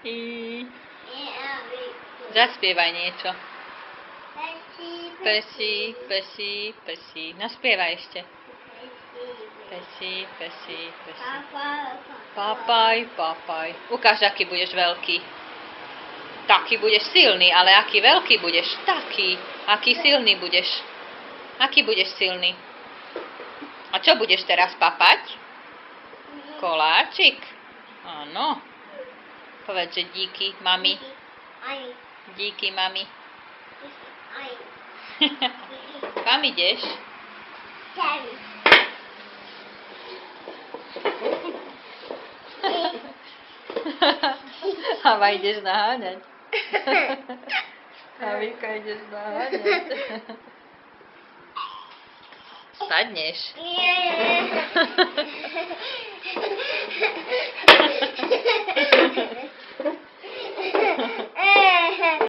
I... Zaspievaj niečo. Pesi, pesi, pesi. No spievaj ešte. Pesi, pesi, pesi. Papaj, papaj. Ukáž, aký budeš veľký. Taký budeš silný, ale aký veľký budeš? Taký. Aký silný budeš? Aký budeš silný? A čo budeš teraz papať? Koláčik? Áno. Povedz, že díky, mami. Díky, mami. Kam ideš? Hava ideš naháňať. Havíka ideš naháňať. Spadneš.